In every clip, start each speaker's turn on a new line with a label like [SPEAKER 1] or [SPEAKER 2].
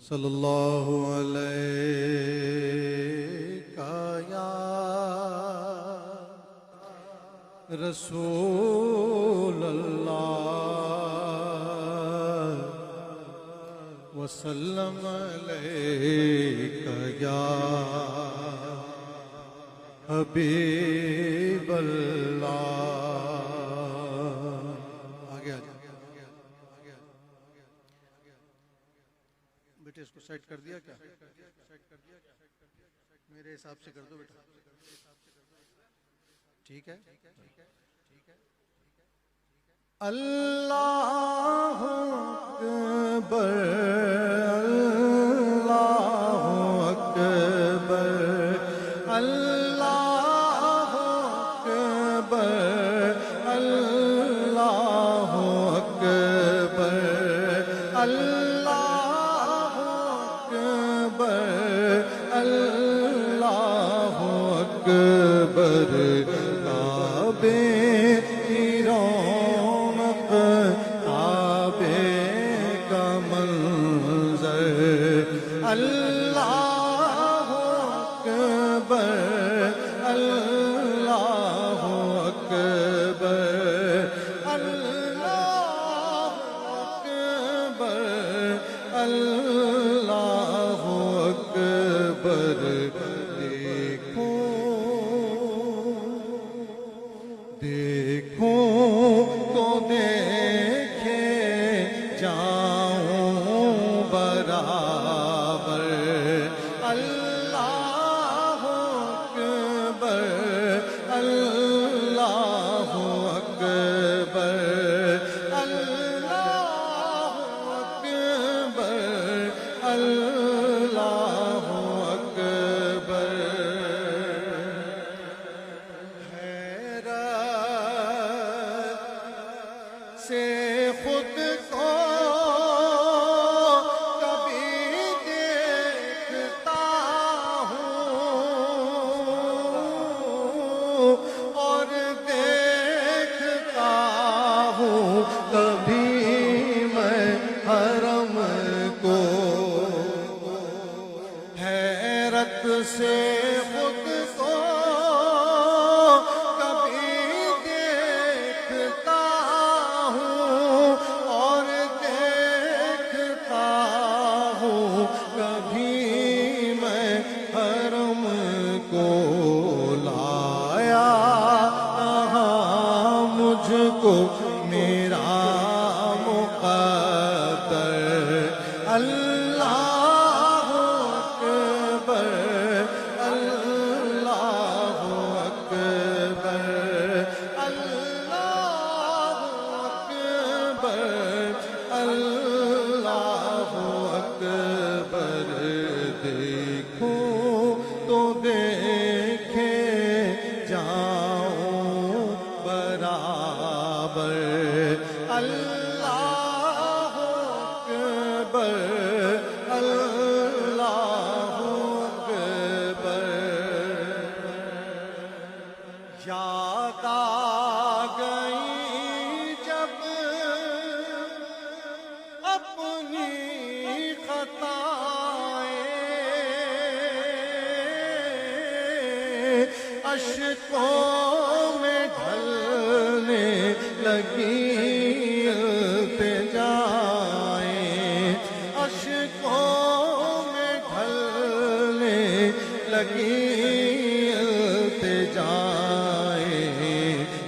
[SPEAKER 1] صلی اللہ علیہ یا رسول اللہ وسلم علیہ یا حبیب اللہ۔ آگے آ جائیں بیٹے، اس کو سیٹ کر دیا کیا؟ میرے حساب سے کر دو بیٹا، ٹھیک ہے؟ اللہ اکبر اللہ اکبر اللہ اکبر اللہ اکبر اللہ اکبر اللہ اکبر کعبے کی رونق کعبے کا منظر اللہ اکبر اللہ اکبر اللہ اکبر اللہ اکبر۔ دیکھو دیکھو تو دیکھے جاؤں برابر اللہ اکبر اللہ اکبر اللہ اکبر اللہ اکبر۔ حیرت سے خود کو کبھی دیکھتا ہوں اور دیکھتا ہوں کبھی میں حرم کو۔ حیرت سے خود کو کبھی دیکھتا ہوں اور دیکھتا ہوں کبھی میں حرم کو۔ لایا کہاں مجھ کو میرا مقدر اللہ اکبر اللہ اکبر اللہ اکبر اللہ اکبر۔ دیکھو تو دیکھے جاؤں برابر اللہ اکبر اللہ اکبر۔ یاد آ گئی جب اپنی خطائیں اشکوں میں ڈھلنے لگی التجائیں اشکوں میں ڈھلنے لگی التجائیں۔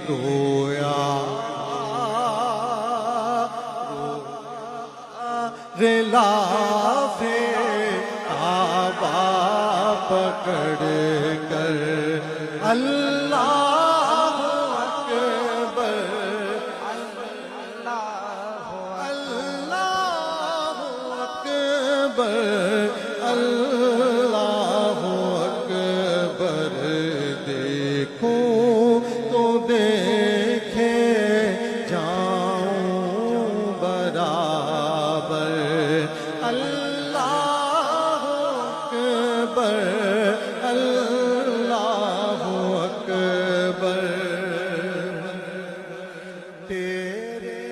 [SPEAKER 1] رویا غلاف کعبہ پکڑ کر اللہ اکبر اللہ اکبر اللہ اکبر۔ دیکھو تو دیکھے جاؤں برابر اللہ اکبر اللہ اکبر۔ تیرے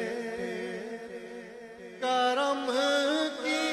[SPEAKER 1] کرم کی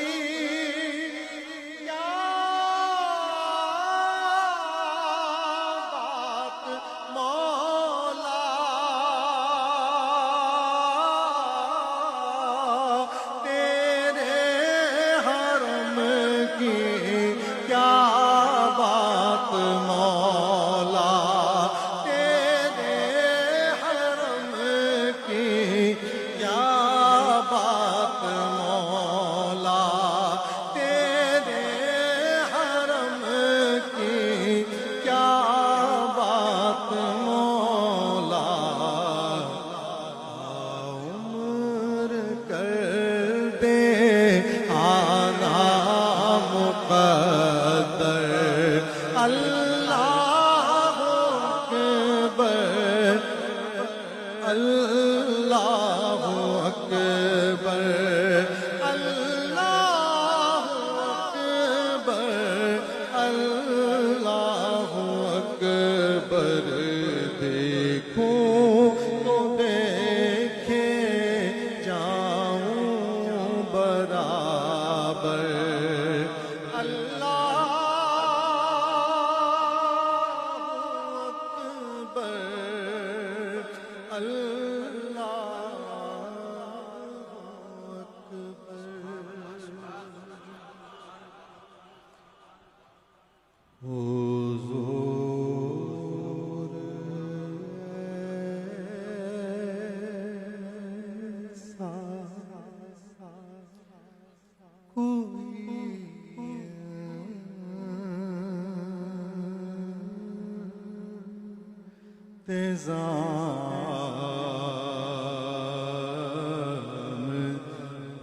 [SPEAKER 1] انتظام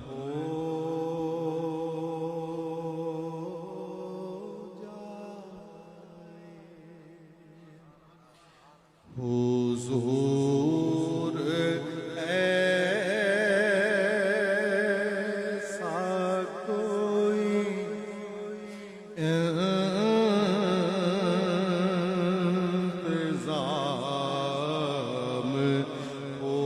[SPEAKER 1] ہو جائے حضور ایسا کوئی انتظام ہو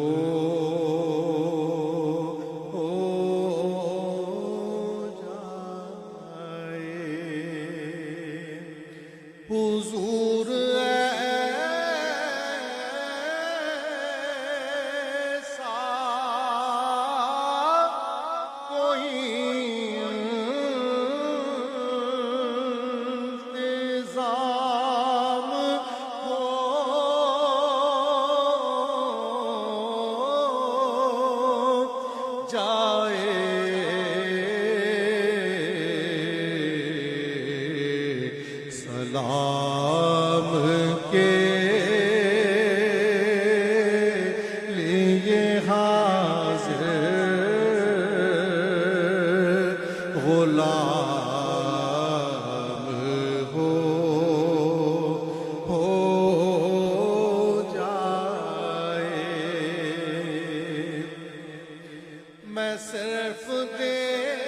[SPEAKER 1] جائے حضور ایسا کوئی انتظام ہو جائے سلام کے لیے حاضر غلام ہو جائے میں صرف دیکھ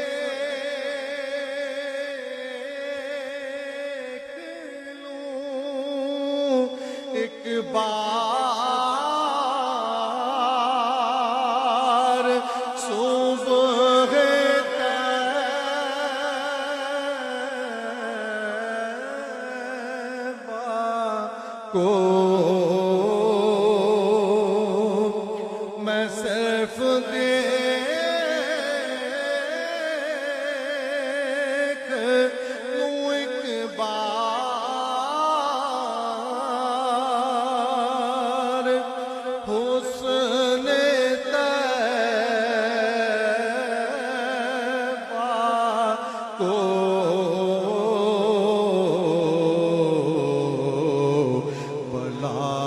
[SPEAKER 1] لوں ایک بار صبح طیبہ کو میں صرف دیکھ لوں ایک بار حسن طیبہ کو بلا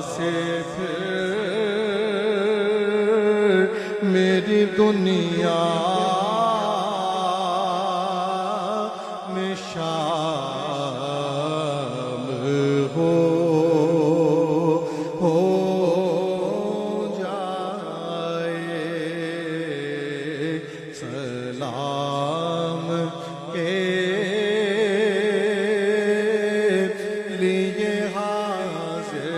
[SPEAKER 1] سے پھر میری دنیا میں شام ہو جائے سلام کے لیے حاضر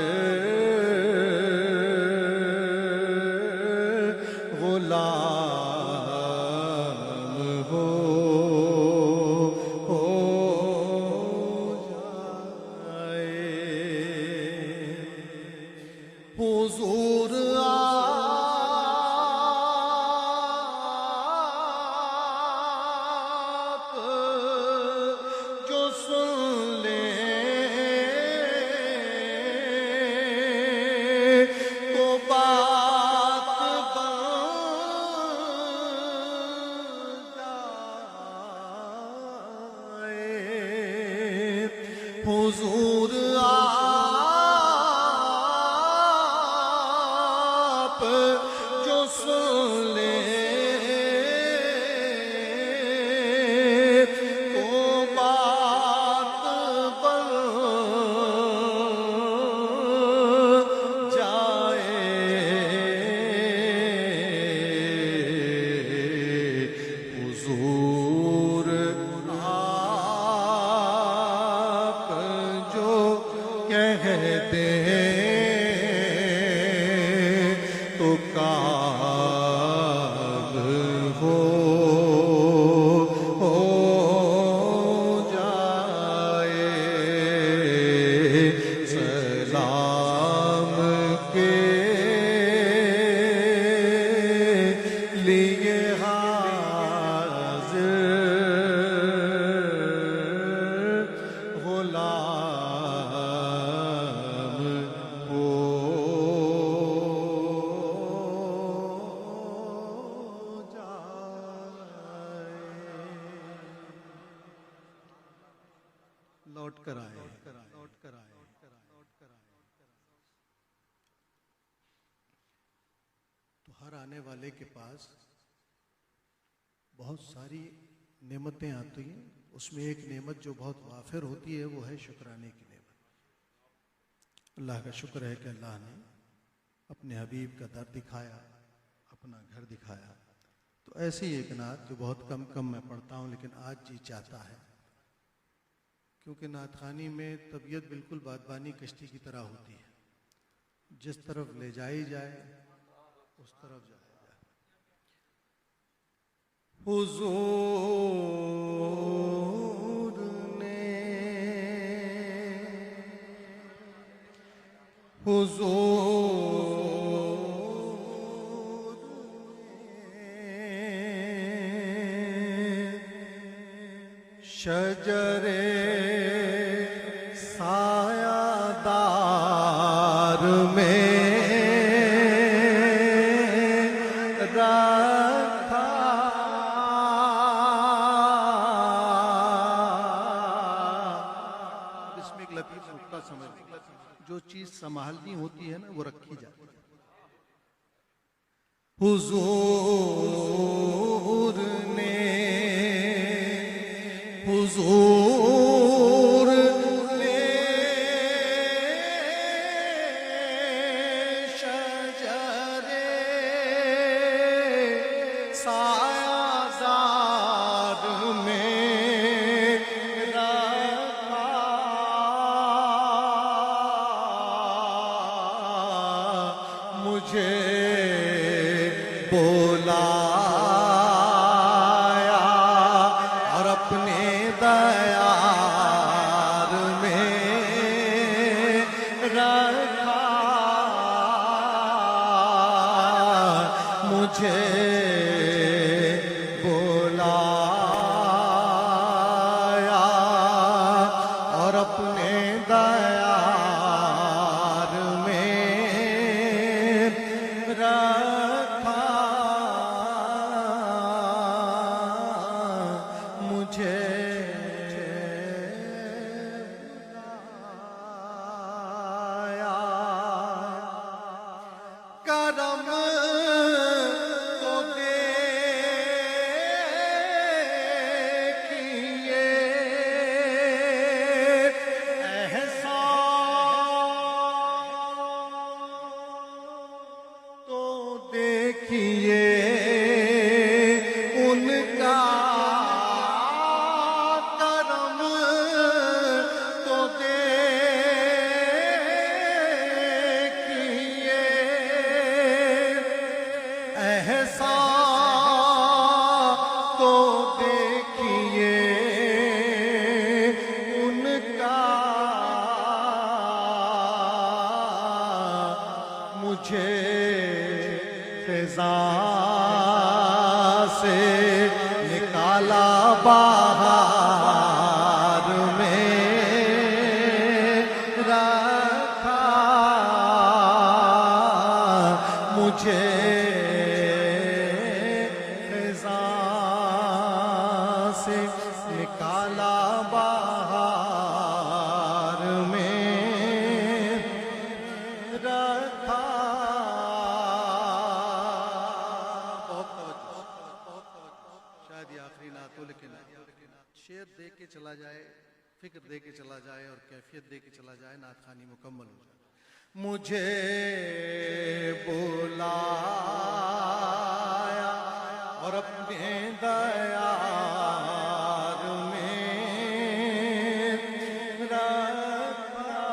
[SPEAKER 1] غلام ہو جائے حضور آپ جو سن لیں تو بات بن جائے حضور آپ جو سن لیں تو بات بن جائے حضور آپ جو کہتے تو کام ہو جائے سلام کے لیے حاضر غلام ہو جائے لوٹ کر آئے
[SPEAKER 2] ہر آنے والے کے پاس بہت ساری نعمتیں آتی ہیں، اس میں ایک نعمت جو بہت وافر ہوتی ہے وہ ہے شکرانے کی نعمت۔ اللہ کا شکر ہے کہ اللہ نے اپنے حبیب کا در دکھایا، اپنا گھر دکھایا۔ تو ایسی ایک نعت جو بہت کم میں پڑھتا ہوں، لیکن آج جی چاہتا ہے، کیونکہ نعت خوانی میں طبیعت بالکل بادبانی کشتی کی طرح ہوتی ہے، جس طرف لے جائی جائے اس طرف جایا جائے۔ حضور نے شجر سایہ دار میں رکھا، اس میں ایک لطیف نکتہ سمجھ، جو چیز سنبھالنی ہوتی ہے نا وہ رکھی جاتی ہے۔ حضور نے شجر سایہ دار میں رکھا، مجھے بلایا اور اپنے دیار میں رکھا، مجھے بلایا اور اپنے دیار میں رکھا، مجھے بلایا۔ کرم کو دیکھیے، احسان تو دیکھیے ان کا، کرم تو دیکھیے، احسان تو دیکھیے ان کا، مجھے خزاں سے نکالا باہر میں رکھا، مجھے خزاں سے نکالا باہر میں رکھا۔ بہت توجہ، شاید یہ آخری نعت ہو، لیکن شعر دے کے چلا جائے، فکر دے کے چلا جائے اور کیفیت دے کے چلا جائے، نعت خوانی مکمل ہو جائے۔ مجھے بلایا اور اپنے دیار میں رکھا،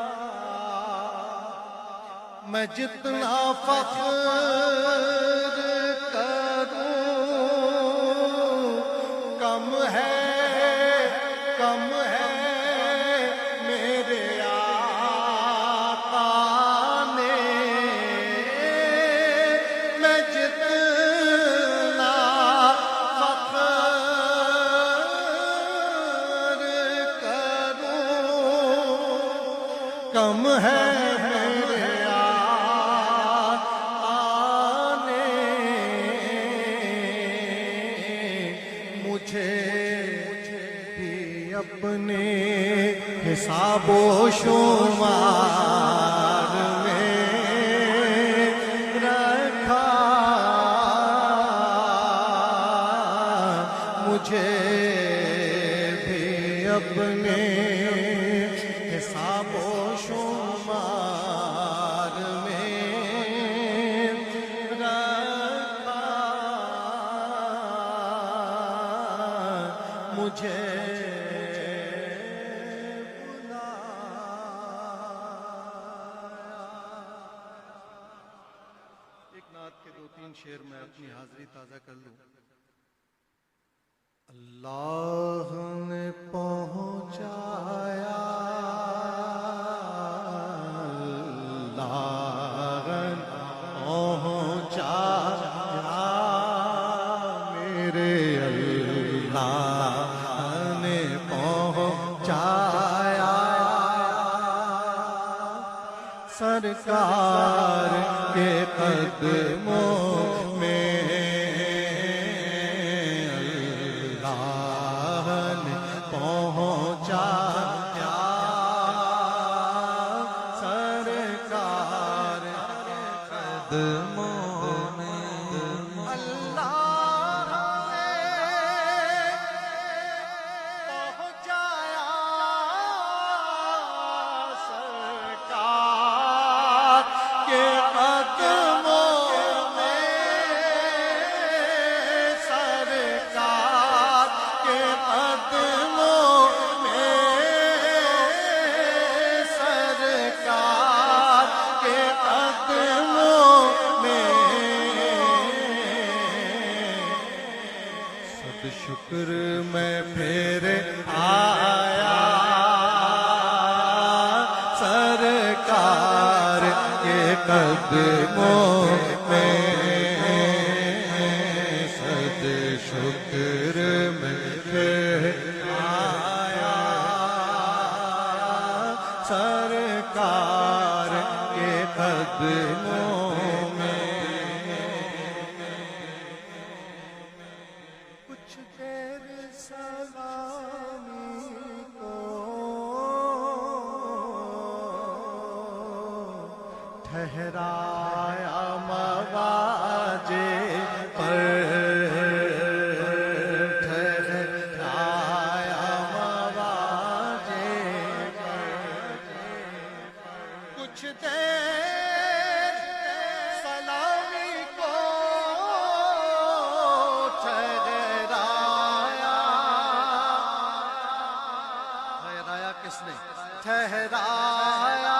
[SPEAKER 2] میں جتنا فخر کروں کم ہے میرے آقا نے، میں جتنا فخر کروں کم ہے میرے آقا نے، مجھے بھی اپنے حساب و شمار میں رکھا، اپنے حساب و شمار میں رکھا مجھے شعر میں اپنی حاضری تازہ کر لوں. اللہ نے پہنچایا اللہ نے پہنچایا میرے اللہ نے پہنچایا سرکار کے قدموں شکر میں پھر آیا سرکار کے قدموں میں صد شکر میں پھر آیا سرکار کے قدموں ٹھہرایا مواجے پر ٹھہرایا مواجے پر کچھ دیر سلامی کو ٹھہرایا ٹھہرایا کس نے ٹھہرایا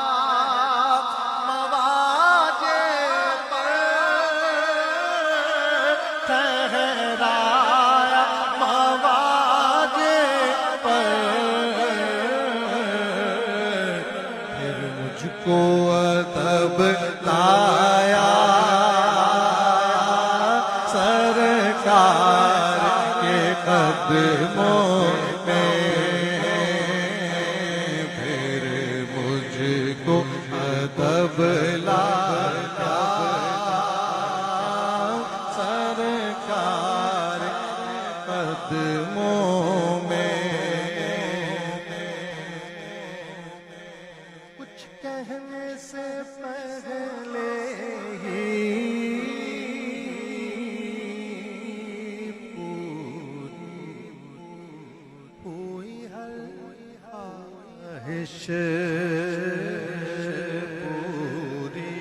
[SPEAKER 2] کو ادب لایا سرکار کے قدموں میں پھر مجھ کو ادب لایا سرکار کے قدموں میں کہنے سے پہلے ہی ہوئی ہر خواہش پوری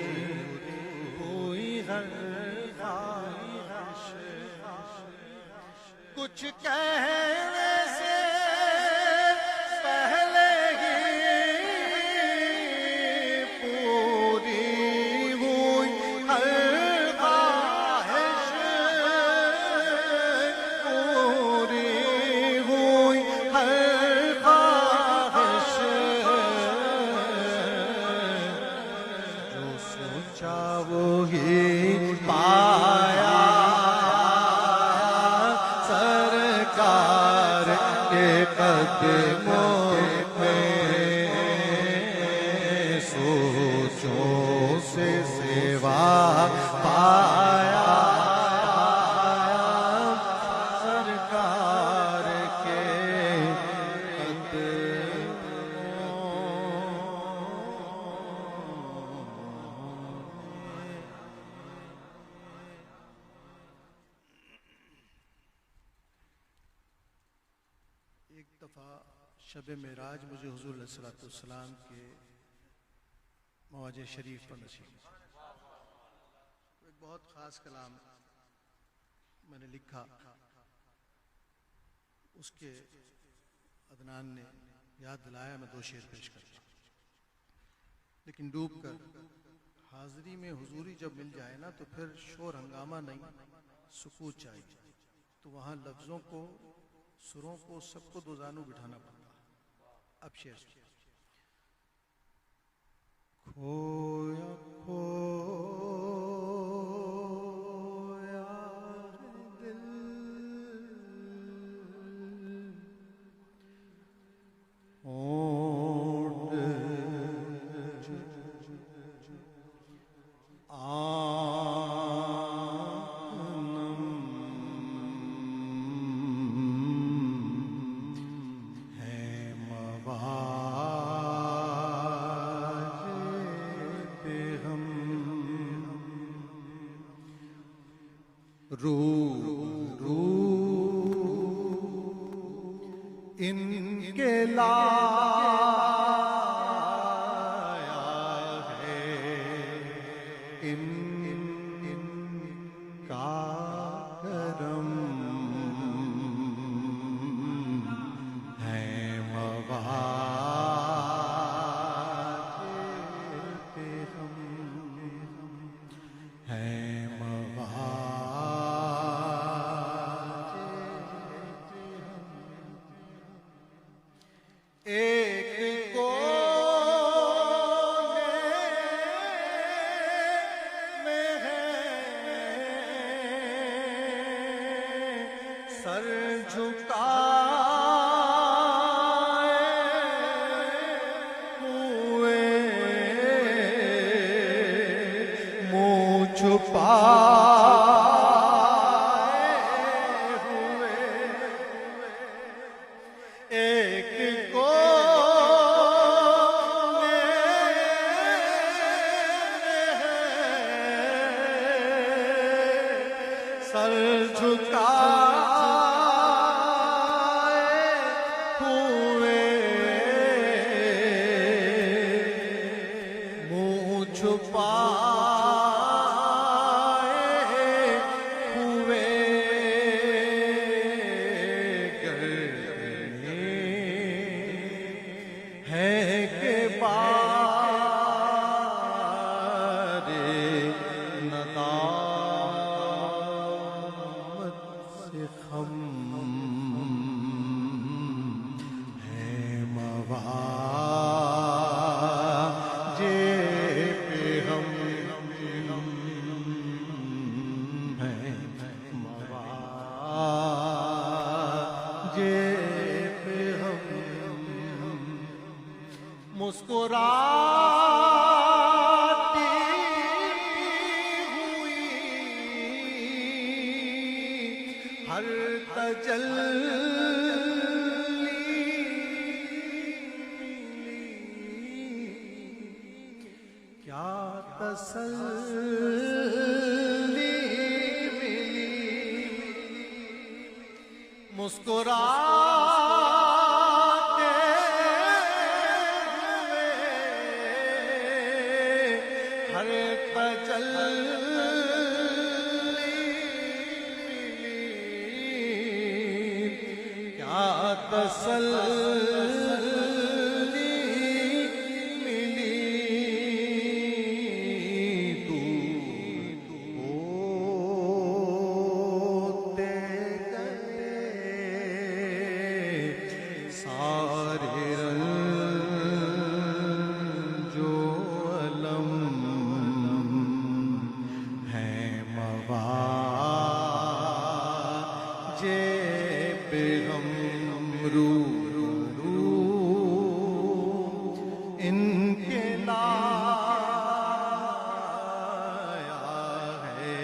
[SPEAKER 2] ہوئی ہر خواہش کچھ کہنے سے وہی پایا سرکار کے قدموں میں سوچوں سے سیوا پایا سرکار کے ایک دفعہ شب معراج مجھے حضور علیہ الصلوۃ والسلام کے مواجہ شریف پر نصیب ہوا۔ ایک بہت خاص کلام میں نے لکھا، اس کے عدنان نے یاد دلایا، میں 2 شعر پیش کرتا ہوں۔ لیکن ڈوب کر حاضری میں حضوری جب مل جائے نا تو پھر شور ہنگامہ نہیں، سکوت چاہیے، تو وہاں لفظوں کو، سروں کو، سب کو دو زانو بٹھانا پڑتا ہے۔ اب شعر سنیے۔
[SPEAKER 1] کھویا کھویا دل ہونٹ رو رو ان کے لایا ہے، ان کا کرم ہے مواجب ہم، ہے ایک کونے میں ہے سر جھکائے ہوئے، منہ چھپائے ہوئے، ایک سر جھکائے ہوئے، منہ چھپائے ہوئے، گردنے ہے کہ بار ندامت سے خم ہے مواجب ہم، ہے مواجب ہم، مسکراتی ہوئی ہر تجلی، کیا تسلی ملی، مسکراتے ہوئے ہر تجلی تسلی ملی، دور ہوتے گئے سارے رنج و الم، ہے مواجب ہم، رو رو ان کے لایا ہے،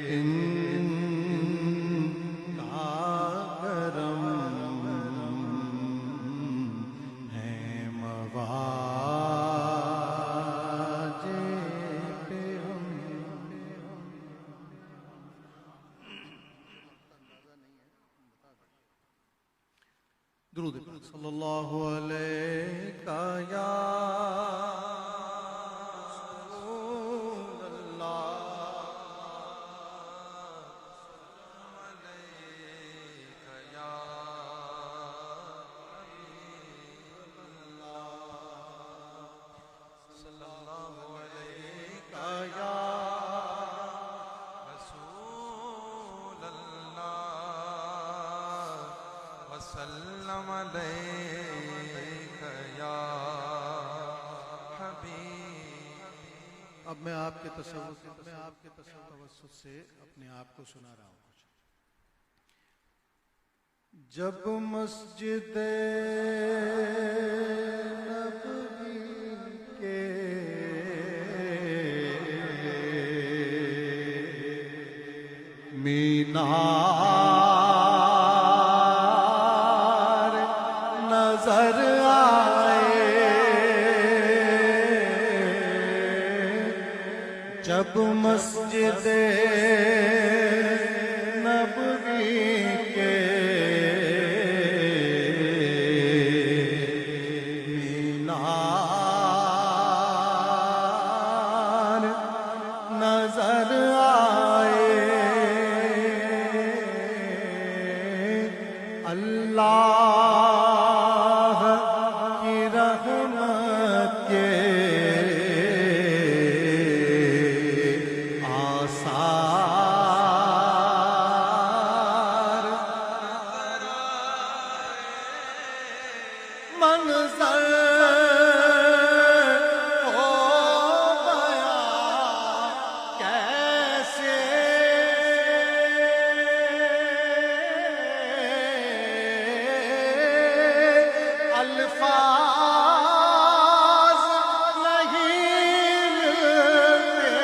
[SPEAKER 1] ان کا کرم
[SPEAKER 2] درود پاک صلی اللہ علیہ یا رسول اللہ
[SPEAKER 3] وسلم علیک یا حبیب.
[SPEAKER 2] اب میں آپ کے توسط سے اپنے آپ کو سنا رہا ہوں. جب مسجد نبوی کے مینار نظر آئے، جب مسجد نبوی کے مینار نظر آئے، اللہ کی رحمت کے آثار منظر ہو گیا کیسے الفاظ نہیں ملتے،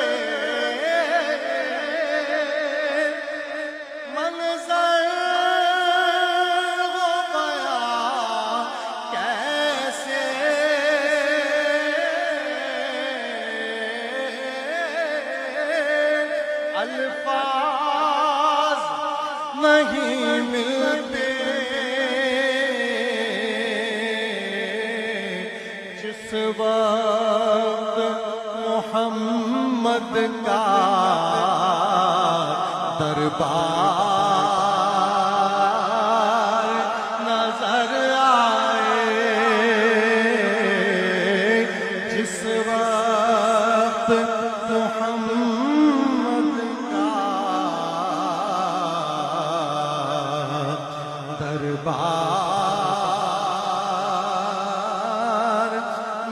[SPEAKER 2] منظر ہو گیا کیسے الفاظ نہیں ملتے، جس وقت محمد کا دربار نظر آئے، جس وقت محمد کا دربار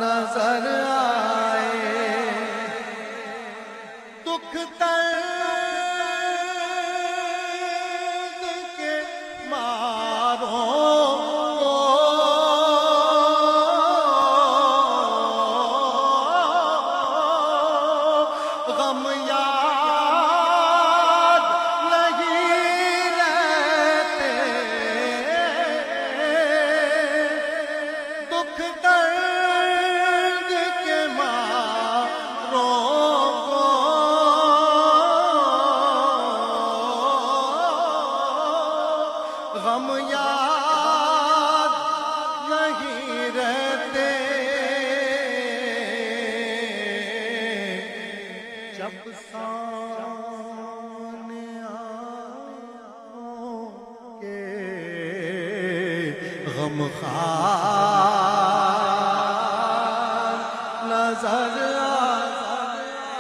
[SPEAKER 2] نظر آئے، دکھ درد کے ماروں غم یاد نہیں رہتے، دکھ درد کے ماروں کو غم یاد نہیں رہتے، جب سامنے آنکھوں کے غمخوار نظر آئے،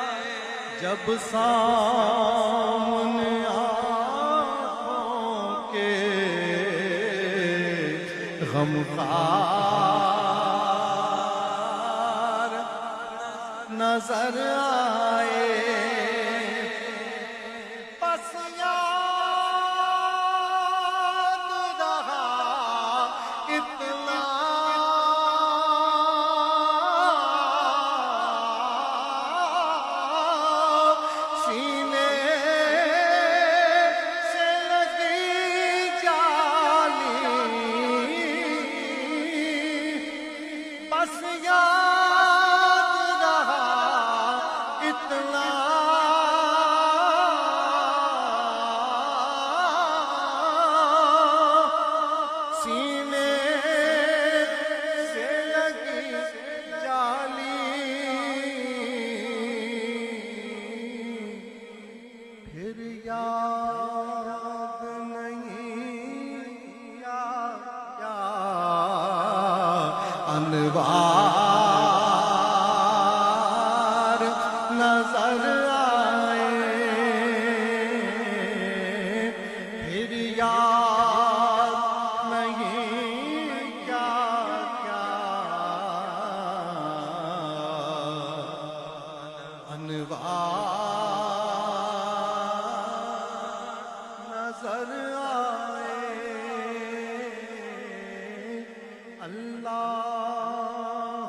[SPEAKER 2] جب سامنے آنکھوں کے غمخوار نظر آئے، بس یاد رہا اتنا سینے سے لگی جالی، بس یاد رہا اتنا
[SPEAKER 1] اللہ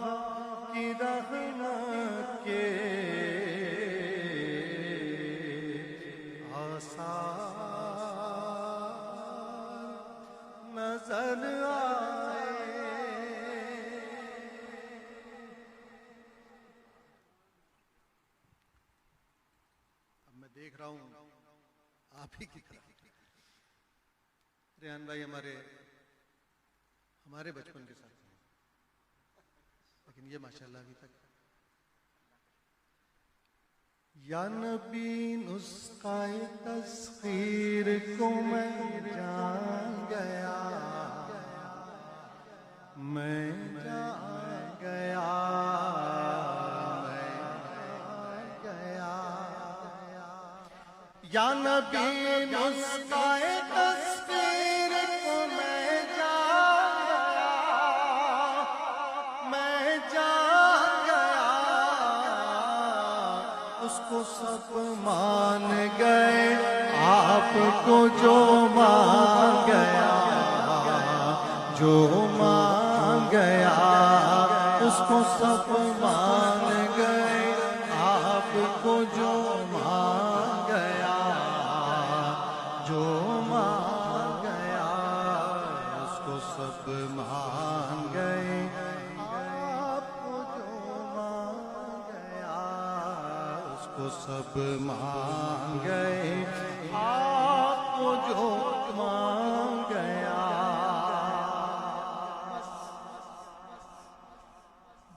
[SPEAKER 1] کی رحمت کے آثار نظر آئے.
[SPEAKER 2] اب میں دیکھ رہا ہوں آپ ہی کی طرف. ریحان بھائی ہمارے بچپن کے ساتھ ہیں، لیکن یہ ماشاءاللہ ابھی تک.
[SPEAKER 1] یا نبی نسخہ تسخیر کو میں جان گیا، میں جان گیا، میں جان گیا. یا نبی نسخہ تسخیر کو میں جان گیا، میں جان گیا. اس کو سب مان گئے، آپ کو جو مان گیا، جو مان گیا. اس کو سب مان گئے، آپ کو جو مان گیا، جو مان گیا. اس کو سب مان گئے، آپ کو جو مان گیا. اس کو سب مان گئے، آپ کو جو مان گیا.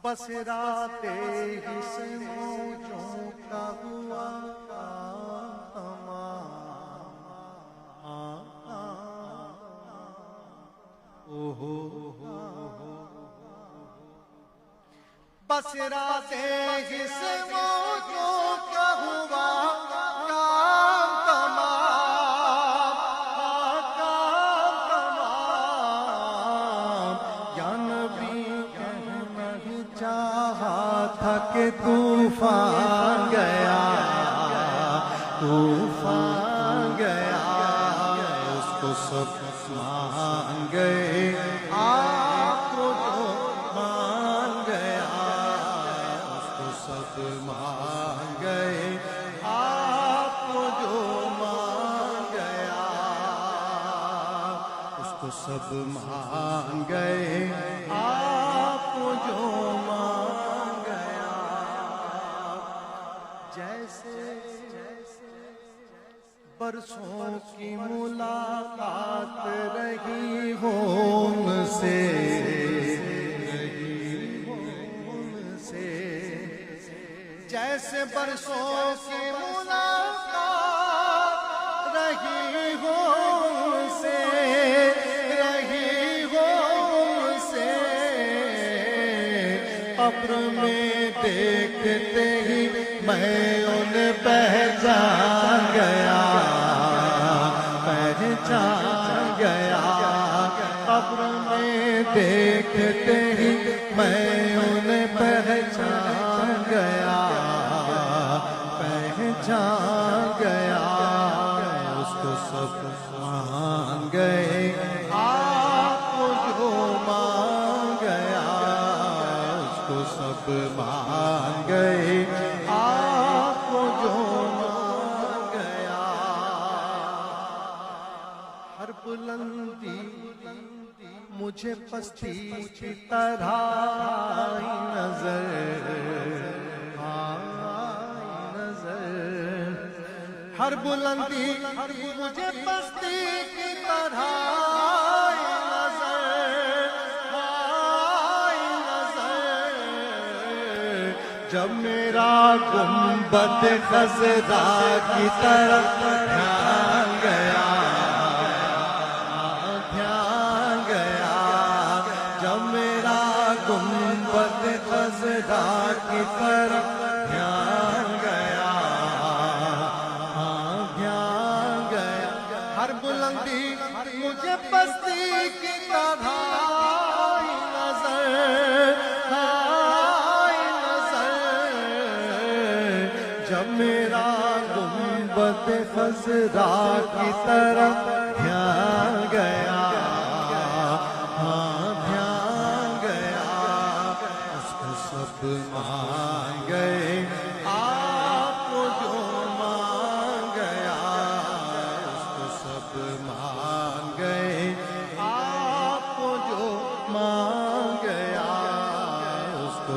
[SPEAKER 1] بس رات ہی سے موجوں کا ہوا بس رات ہی سے موجوں کا ہوا کام تمام، کام تمام. یا نبی کہنا ہی چاہا تھا کہ طوفان گیا، طوفان گیا. اس کو سب مان گئے، آپ کو جو مان گیا. اس کو سب مان گئے، آپ کو جو مان گیا. اس کو سب مان گئے، آپ کو جو مان گیا. جیسے برسوں کی ملاقات رہی ہو ان سے، جیسے برسوں کی ملاقات رہی ہو ان سے، رہی ہو ان سے. قبر میں دیکھتے ہی میں انہیں پہچان گیا، پہچان گیا. قبر میں دیکھتے ہی میں انہیں پہچان گیا، پہچان گیا. اس کو سب مان گئے، آپ کو جو مان گیا. اس کو سب مان گئے، آپ کو جو مان گیا. ہر بلندی مجھے پستی کی طرح آئی نظر، آئی نظر. ہر بلندی مجھے پستی کی طرح آئی نظر، آئی نظر. جب میرا گنبد خضرا کی طرف دھیان گیا، دھیان گیا. جب میرا گنبد خضرا کی طرف دھیان گیا، دھیان گیا. ہر بلندی مجھے پستی کی طرح آئی نظر، آئی نظر. جب میرا گنبد خضرا کی طرف دھیان گیا، دھیان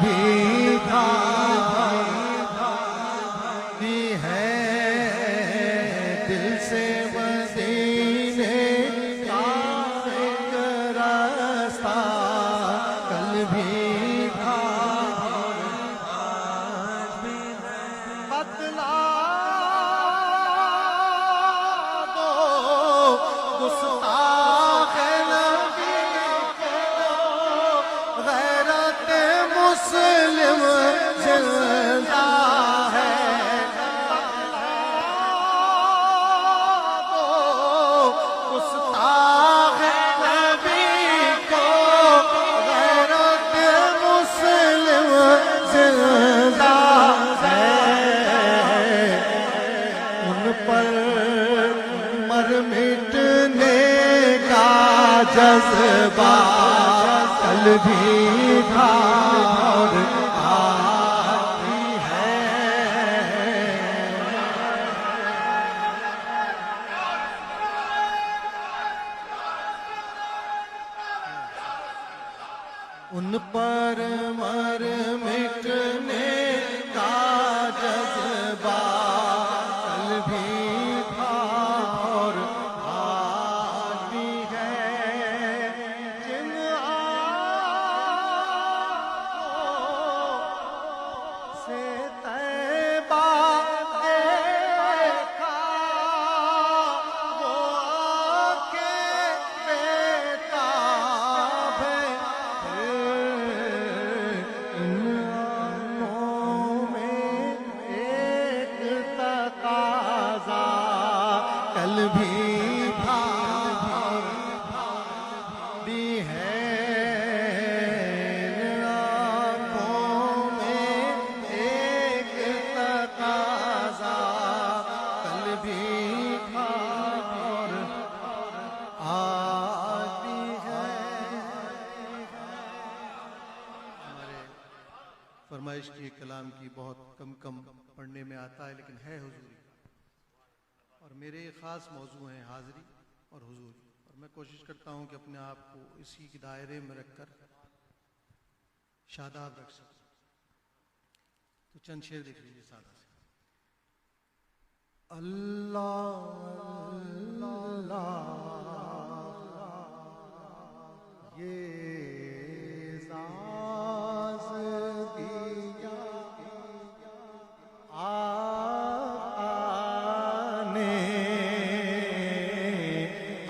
[SPEAKER 1] بھی تھا ہے دل سے مدینے کا ایک راستہ کل بھی تھا بتلا دو گستاخ نبی کو غیرت مسلم زندہ ہے گستاخ نبی کو غیرت مسلم زندہ ان پر مر مٹنے کا جذبہ کل بھی تھا اور آج بھی ہے ان پر مر مٹنے کا جذبہ کل بھی تھا اور آج بھی ہے جن آنکھوں سے طیبہ دیکھا وہ آنکھیں بیتاب ان آنکھوں میں ایک تقاضا کل بھی تھا بھی ہے ان آنکھوں میں ایک تقاضا کل بھی تھا اور آج بھی ہے ہمارے فرمائش کی کلام کی بہت کم پڑھنے میں آتا ہے لیکن ہے حضوری اور میرے خاص موضوع ہیں حاضری اور حضور اور میں کوشش کرتا ہوں کہ اپنے آپ کو اسی کے دائرے میں رکھ کر شاداب رکھ سکوں تو چند شعر دیکھ لیجیے سادہ سے اللہ اللہ یہ ساز دیا آقا نے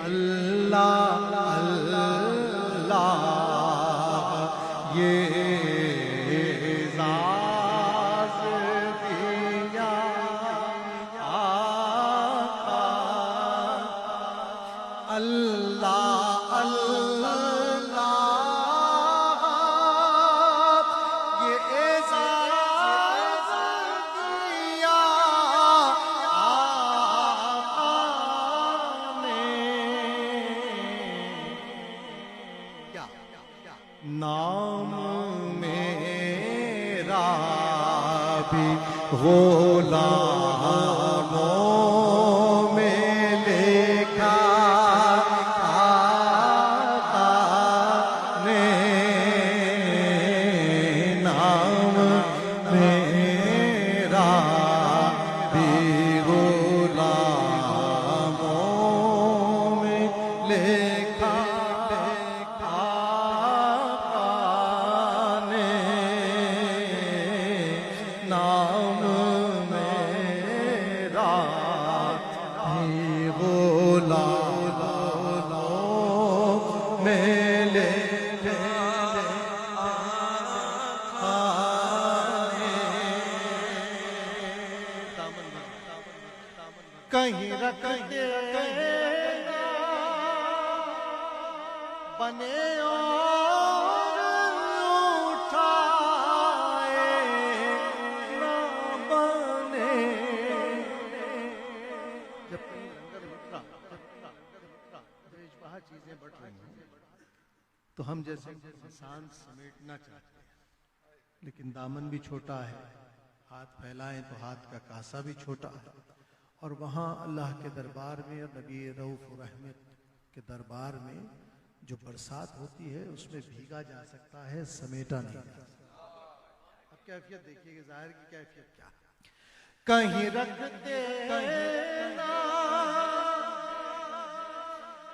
[SPEAKER 1] اللہ اللہ یہ اعزاز دیا آقا اللہ اللہ یہ اعزاز دیا آقا نے کیا نام میرا بھی غلاموں میں لکھا آقا نے نام میرا بھی غلاموں میں لکھا آقا نے نام میرا بھی غلاموں میں لکھا کہیں رکھ دے بنے اور اٹھائے نہ بنے جب کہیں لنگر بٹ رہا بہت چیزیں بٹ رہی ہیں تو ہم جیسے انسان سمیٹنا چاہتے ہیں لیکن دامن بھی چھوٹا ہے ہاتھ پھیلائیں تو ہاتھ کا کاسا بھی چھوٹا ہے اور وہاں اللہ کے دربار میں اور نبی رؤوف رحمت کے دربار میں جو برسات ہوتی ہے اس میں بھیگا جا سکتا ہے سمیٹا نہیں جا سکتا کیفیت دیکھیے کہ ظاہر کی کیفیت کیا ہے. کہیں رکھ دینا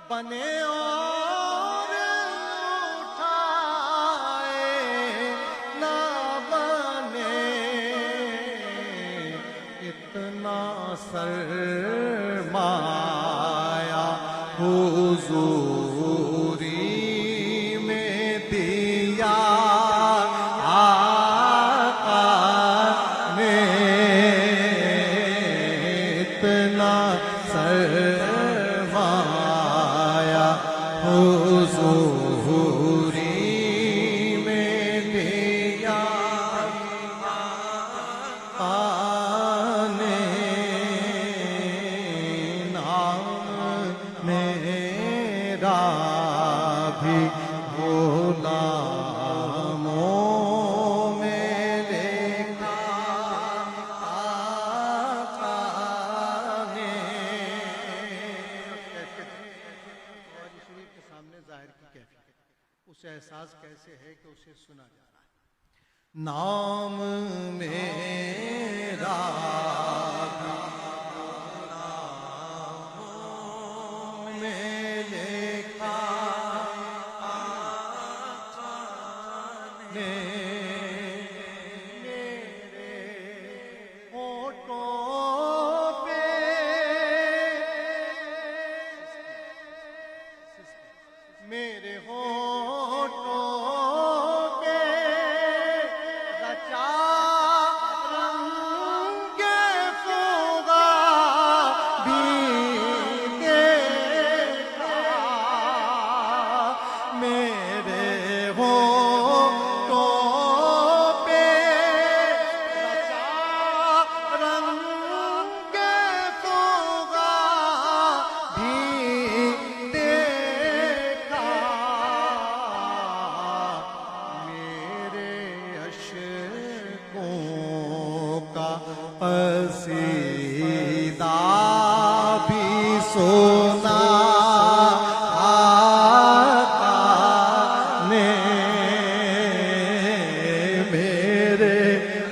[SPEAKER 1] بنے اور اٹھائے نہ بنے اتنا سرمایہ حضوری میں دیا آقا نے اتنا سرمایہ حضوری میں دیا آقا نے نام میرا بھی غلاموں میں لکھا آقا نے. قرآن شریف کے سامنے ظاہر کی کیفیت اسے احساس کیسے ہے کہ اسے سنا جا رہا ہے. نام میرا غلاموں میں لکھا نے میرے ہونٹوں پہ میرے ہونٹوں پہ رچا رنگ فغا بھی دیکھا میرے ہونٹوں پہ رچا رنگ فغا بھی دیکھا میرے اشکوں کا قصیدہ بھی سنا آقا نے میرے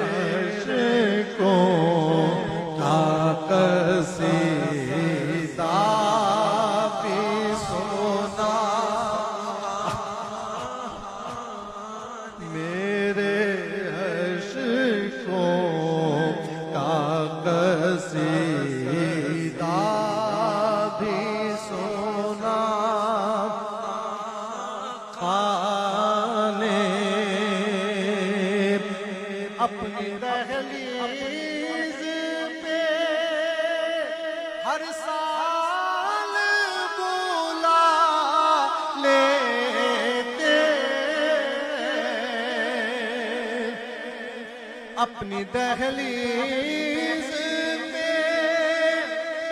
[SPEAKER 1] اشکوں کا قصیدہ بھی سنا میرے اشکوں کا قصیدہ بھی سنا خانے اپنی دہلیز پہ ہر سال بلا لیتے اپنی دہلیز پہ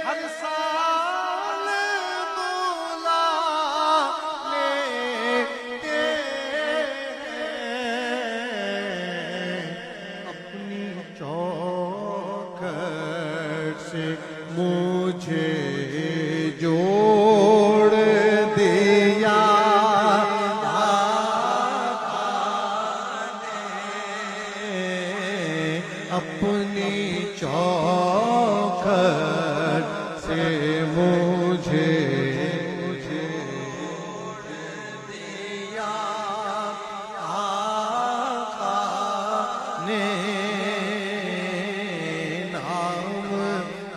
[SPEAKER 1] ہر سال بلا لیتے اپنی چوکھٹ سے مجھے جوڑ دیا اپنی چوکھٹ سے مجھے دیا آقا نے نام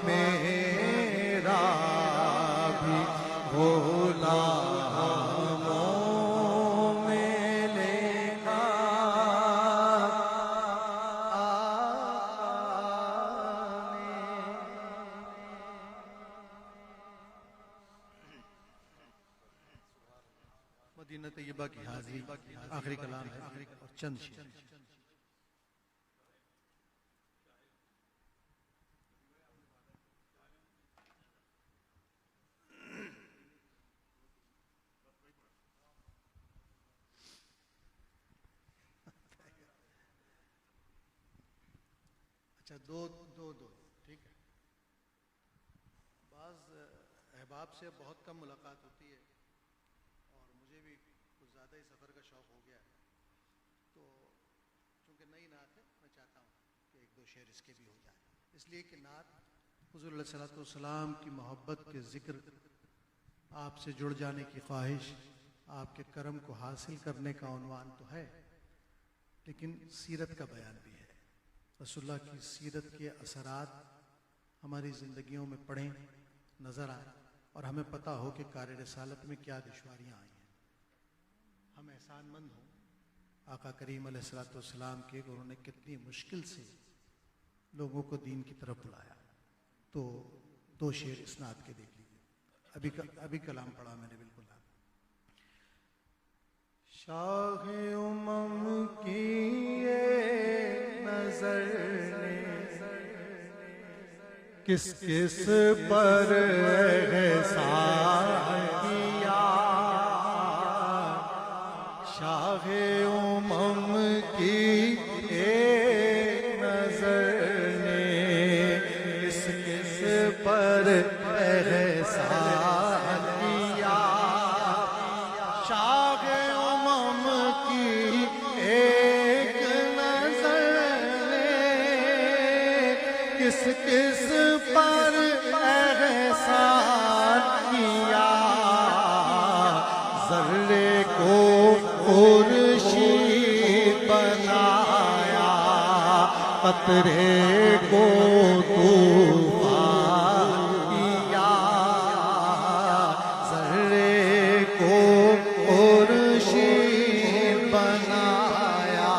[SPEAKER 1] میرا بھی غلاموں میں لکھا مدینہ طیبہ کی حاضری آخری کلام ہے اور چند شعر. اچھا دو ٹھیک ہے. بعض احباب سے بہت کم ملاقات ہوتی ہے اور مجھے بھی کچھ زیادہ ہی سفر کا شوق ہو گیا ہے تو چونکہ
[SPEAKER 2] چونکہ نئی نعت ہے میں چاہتا ہوں کہ ایک دو شعر اس کے بھی ہو جائے، اس لیے کہ نعت حضور علیہ الصلوۃ والسلام کی محبت کے ذکر، آپ سے جڑ جانے کی خواہش، آپ کے کرم کو حاصل کرنے کا عنوان تو ہے، لیکن سیرت کا بیان بھی ہے۔ رسول اللہ کی سیرت کے اثرات ہماری زندگیوں میں پڑھیں، نظر آئیں، اور ہمیں پتہ ہو کہ کار رسالت میں کیا دشواریاں آئی ہیں۔ ہم احسان مند ہوں آقا کریم علیہ الصلوۃ والسلام کے، انہوں نے کتنی مشکل سے لوگوں کو دین کی طرف بلایا۔ تو دو شعر اس نعت کے دیکھ لیجیے، ابھی کلام پڑھا میں نے بالکل۔ شاہ امم کی یہ نظر نے کس کس پر احسان کیا، شاہ امم کی ایک نظر نے کس کس پر احسان کیا، شاہ امم کی ایک نظر نے کس کس پر احسان کیا، ذرے کو خورشید بنایا، قطرے کو طوفان کیا، ذرے کو خورشید بنایا،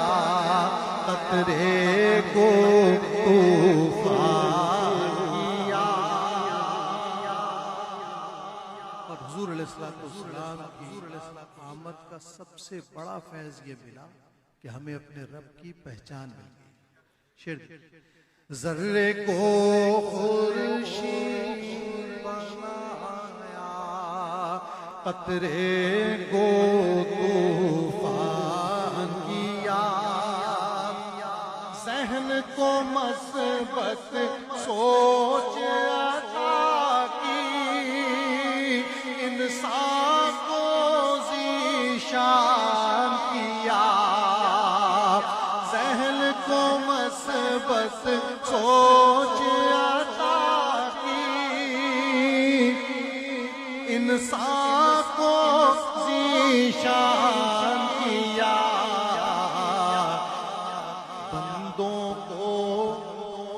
[SPEAKER 2] قطرے کو آمد کا سب سے بڑا فیض یہ ملا کہ ہمیں اپنے رب کی پہچان مل گئی۔ شعر ذرے کو خورشید بنایا، قطرے کو طوفان کیا، ذہن کو مثبت سوچ عطا کی، انسان کو ذیشان کیا، ذہن کو مثبت سوچ عطا کی، انسان کو ذیشان کیا، بندوں کو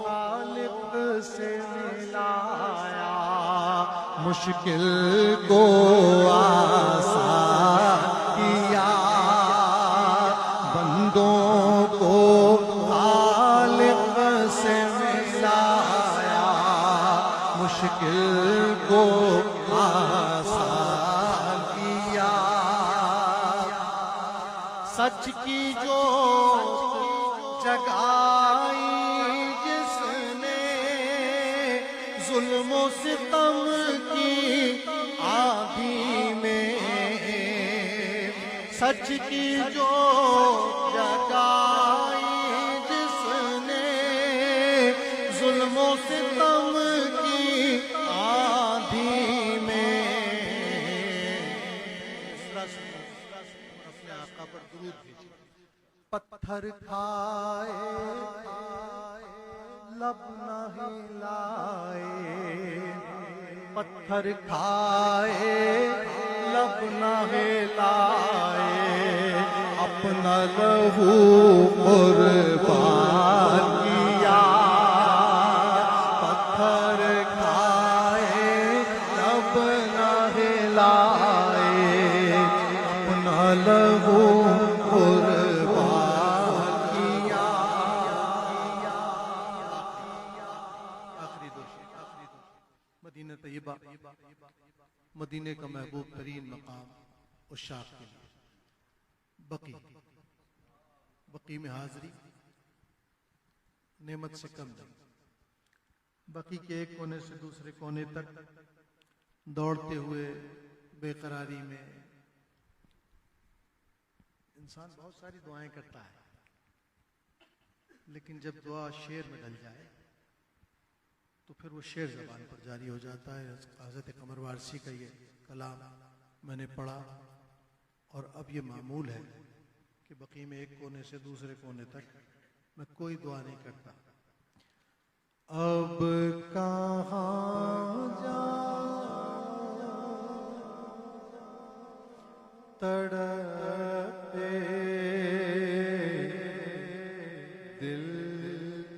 [SPEAKER 2] خالق سے ملایا، مشکل کو آسان کیا، بندوں کو خالق سے ملایا، مشکل کو آسان کیا، سچ کی جو جگائی جس نے، ظلم و ستم کی آندھی میں، سچ کی جو جگائی جس نے، ظلم و ستم کی آندھی میں، اپنے آقا پر درود بھیجیے۔ پتھر کھائے لب نہ ہلائے، پتھر کھائے لب نہ ہلائے، اپنا لہو قربان کیا، پتھر کھائے لب نہ ہلائے، اپنا لہو مدینے کا محبوب ترین مقام عشاق کے لیے بقی، بقی میں حاضری نعمت سے کم نہیں۔ بقی کے ایک کونے سے دوسرے کونے تک دوڑتے ہوئے بے قراری میں انسان بہت ساری دعائیں کرتا ہے، لیکن جب دعا شعر میں ڈل جائے تو پھر وہ شعر زبان پر جاری ہو جاتا ہے۔ حضرت قمر وارسی کا یہ کلام میں نے پڑھا، اور اب یہ معمول ہے کہ بقی میں ایک کونے سے دوسرے کونے تک میں کوئی دعا نہیں کرتا. اب کہاں جاؤں تڑپے دل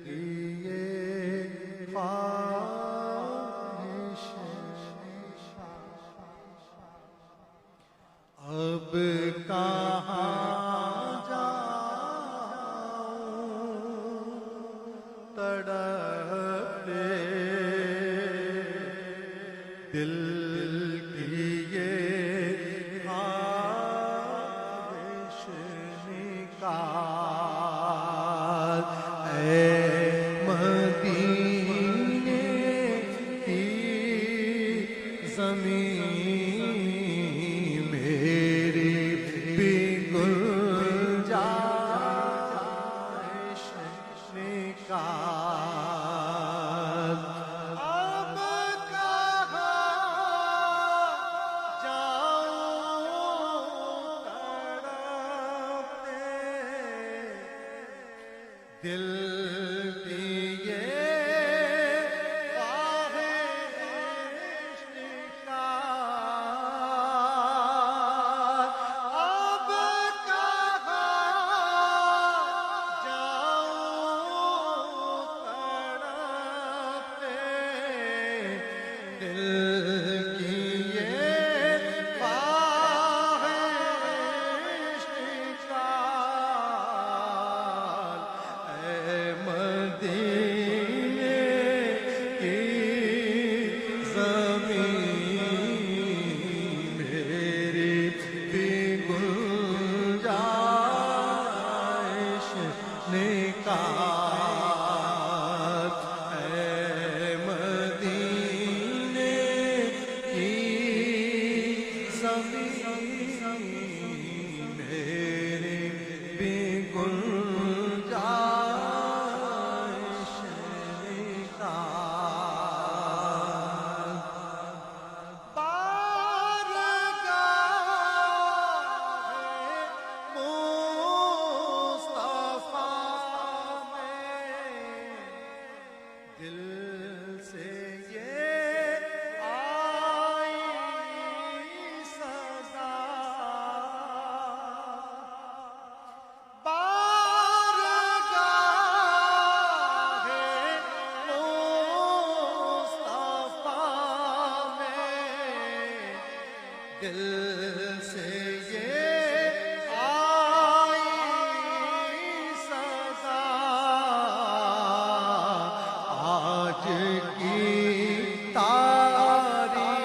[SPEAKER 2] کی یہ خواہش، اب کہاں جاؤں تڑپے دل کی یہ خواہش نکال، اے مدینے کی زمین میری بھی گنجائش نکال. اب کہاں جاؤں تڑپتے دل کی یہ خواہش نکال. اب کہاں جاؤں تڑپتے دل کی یہ خواہش نکال، اے مدینے کی زمین میری بھی گنجائش نکال، اے مدینے کی زمین میری بھی گنجائش نکال. بارگاہ مصطفیٰ میں دل سے یہ آئی صدا، بارگاہ مصطفیٰ میں دل سے یہ آئی صدا، آج کی تاریخ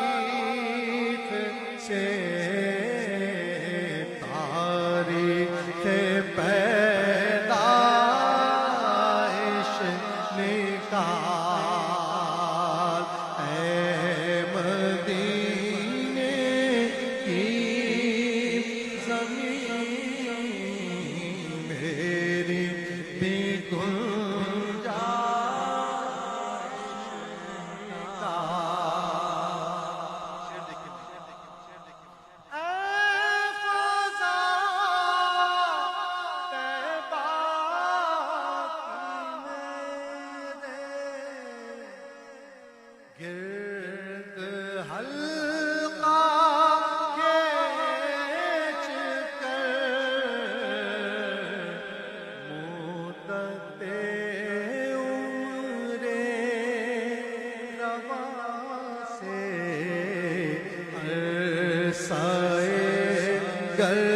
[SPEAKER 2] سے تاریخ پیدائش نکال، اے مدینے کی زمین میری بھی گنجائش نکال. اے فضا طیبہ کی میرے گرد حلقہ کھینچ کر مدت عمر رواں سے عرصۂ گر